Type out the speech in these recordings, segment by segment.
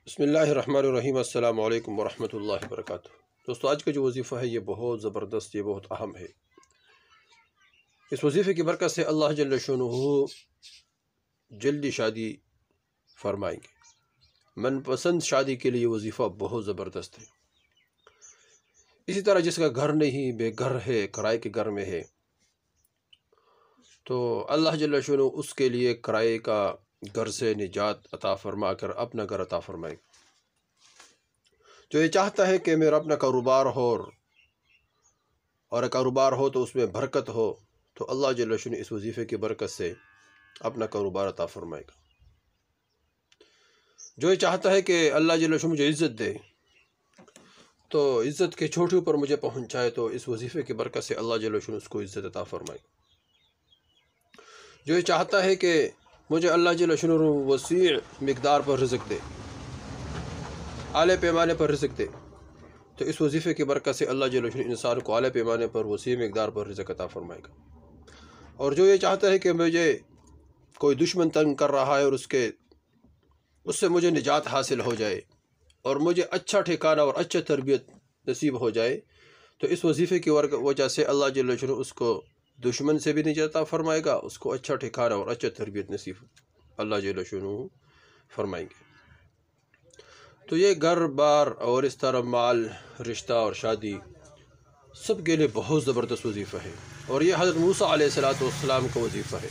بسم اللہ الرحمن الرحیم۔ السلام علیکم ورحمۃ اللہ وبرکاتہ۔ دوستو، آج کا جو وظیفہ ہے یہ بہت زبردست، یہ بہت اہم ہے۔ اس وظیفے کی برکت سے اللہ جل شانہ جلدی شادی فرمائیں گے۔ من پسند شادی کے لیے وظیفہ بہت زبردست ہے۔ اسی طرح جس کا گھر نہیں، بے گھر ہے، کرائے کے گھر میں ہے، تو اللہ جل شانہ اس کے لیے کرائے کا گھر سے نجات عطا فرما کر اپنا گھر عطا فرمائے گا۔ جو یہ چاہتا ہے کہ میرا اپنا کاروبار ہو اور کاروبار ہو تو اس میں برکت ہو، تو اللہ جل شانہ اس وظیفے کی برکت سے اپنا کاروبار عطا فرمائے گا۔ جو یہ چاہتا ہے کہ اللہ جل شانہ مجھے عزت دے، تو عزت کے چھوٹے پر مجھے پہنچائے، تو اس وظیفے کی برکت سے اللہ جل شانہ اس کو عزت عطا فرمائے گا۔ جو یہ چاہتا ہے کہ مجھے اللہ جل شانہ وسیع مقدار پر رزق دے، اعلیٰ پیمانے پر رزق دے، تو اس وظیفے کی برکت سے اللہ جل شانہ انسان کو اعلیٰ پیمانے پر وسیع مقدار پر رزق عطا فرمائے گا۔ اور جو یہ چاہتا ہے کہ مجھے کوئی دشمن تنگ کر رہا ہے اور اس سے مجھے نجات حاصل ہو جائے اور مجھے اچھا ٹھکانہ اور اچھا تربیت نصیب ہو جائے، تو اس وظیفے کی وجہ سے اللہ جل شانہ اس کو دشمن سے بھی نجات عطا فرمائے گا، اس کو اچھا ٹھکانہ اور اچھا تربیت نصیب اللہ جل شانہ فرمائیں گے۔ تو یہ گھر بار اور اس طرح مال، رشتہ اور شادی سب کے لیے بہت زبردست وظیفہ ہے، اور یہ حضرت موسیٰ علیہ السلام کا وظیفہ ہے۔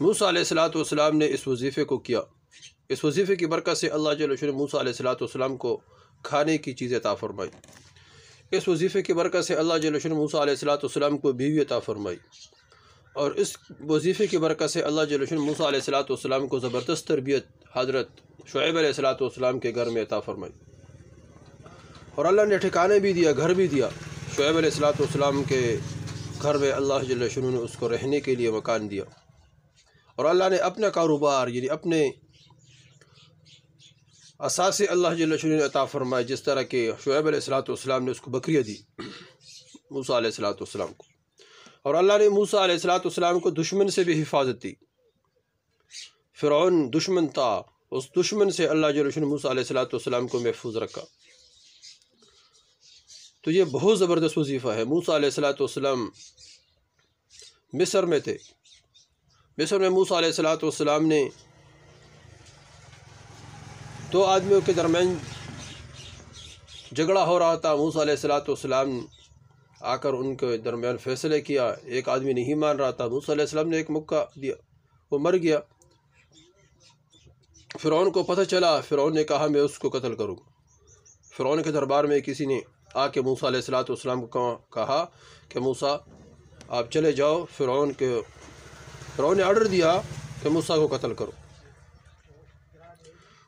موسیٰ علیہ السلام نے اس وظیفے کو کیا۔ اس وظیفے کی برکت سے اللہ جل شانہ موسیٰ علیہ السلام کو کھانے کی چیزیں عطا فرمائی۔ اس وظیفے کی برکت سے اللہ جل شانہ موسیٰ علیہ السلام کو بیوی عطا فرمائی، اور اس وظیفے کی برکت سے اللہ جل شانہ موسیٰ علیہ السلام کو زبردست تربیت حضرت شعیب علیہ السلام کے گھر میں عطا فرمائی، اور اللہ نے ٹھکانے بھی دیا، گھر بھی دیا۔ شعیب علیہ السلام کے گھر میں اللہ جل شانہ نے اس کو رہنے کے لیے مکان دیا، اور اللہ نے اپنا کاروبار یعنی اپنے اثاثے اللہ جل شانہ نے عطا فرمائے، جس طرح کہ شعیب علیہ السلام نے اس کو بکریاں دی موسیٰ علیہ السلام کو، اور اللہ نے موسیٰ علیہ السلام کو دشمن سے بھی حفاظت دی۔ فرعون دشمن تھا، اس دشمن سے اللہ جل شانہ موسیٰ علیہ السلام کو محفوظ رکھا۔ تو یہ بہت زبردست وظیفہ ہے۔ موسیٰ علیہ السلام مصر میں تھے۔ مصر میں موسیٰ علیہ السلام نے دو آدمیوں کے درمیان جھگڑا ہو رہا تھا۔ موسیٰ علیہ السلام آ کر ان کے درمیان فیصلے کیا۔ ایک آدمی نہیں مان رہا تھا، موسیٰ علیہ السلام نے ایک مکہ دیا، وہ مر گیا۔ فرعون کو پتہ چلا، فرعون نے کہا میں اس کو قتل کروں گا۔ فرعون کے دربار میں کسی نے آ کے موسیٰ علیہ السلام کو کہا کہ موسیٰ آپ چلے جاؤ، فرعون نے آرڈر دیا کہ موسیٰ کو قتل کرو۔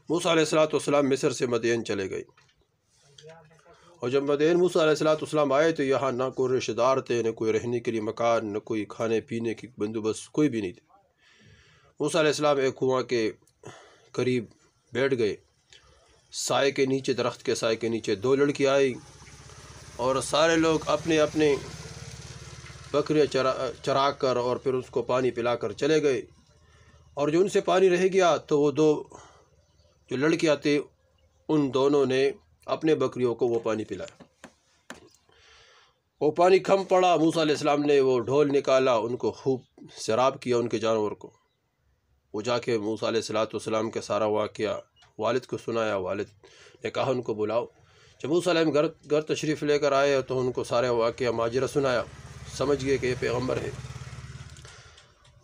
موسیٰ علیہ السلام مصر سے مدین چلے گئے، اور جب مدین موسیٰ علیہ السلام آئے تو یہاں نہ کوئی رشتہ دار تھے، نہ کوئی رہنے کے لیے مکان، نہ کوئی کھانے پینے کی بندوبست، کوئی بھی نہیں تھے۔ موسیٰ علیہ السلام ایک کنواں کے قریب بیٹھ گئے، سائے کے نیچے، درخت کے سائے کے نیچے۔ دو لڑکی آئی اور سارے لوگ اپنے اپنے بکریاں چرا کر اور پھر اس کو پانی پلا کر چلے گئے، اور جو ان سے پانی رہ گیا تو وہ دو جو لڑکیاں تھیں ان دونوں نے اپنے بکریوں کو وہ پانی پلایا۔ وہ پانی کم پڑا، موسیٰ علیہ السلام نے وہ ڈھول نکالا، ان کو خوب سیراب کیا ان کے جانور کو۔ وہ جا کے موسیٰ علیہ السلام کے سارا واقعہ والد کو سنایا۔ والد نے کہا ان کو بلاؤ۔ جب موسیٰ علیہ السلام گھر تشریف لے کر آئے تو ان کو سارے واقعہ ماجرہ سنایا، سمجھ گئے کہ یہ پیغمبر ہے۔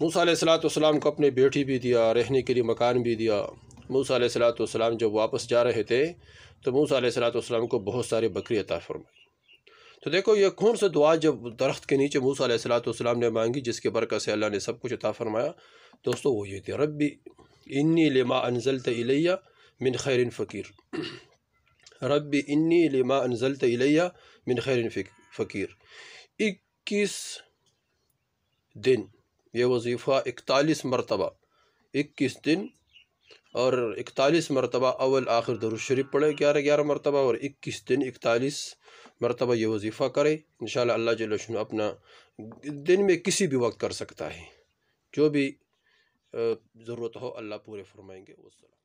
موسیٰ علیہ السلام کو اپنی بیٹی بھی دیا، رہنے کے لیے مکان بھی دیا۔ موسیٰ علیہ السلام جب واپس جا رہے تھے تو موسیٰ علیہ السلام کو بہت ساری بکری عطا فرمائی۔ تو دیکھو یہ کون سا دعا جب درخت کے نیچے موسیٰ علیہ السلام نے مانگی، جس کے برکت سے اللہ نے سب کچھ عطا فرمایا۔ دوستو وہ یہ تھی، ربی انی لما انزلت الی من خیر فقیر، ربی انی لما انزلت الی من خیر فقیر۔ 21 دن یہ وظیفہ 41 مرتبہ، 21 دن اور 41 مرتبہ اول آخر درود شریف پڑھے، 11 مرتبہ، اور 21 دن 41 مرتبہ یہ وظیفہ کرے۔ انشاءاللہ اللہ جل شانہ اپنا دن میں کسی بھی وقت کر سکتا ہے، جو بھی ضرورت ہو اللہ پورے فرمائیں گے۔ والسلام۔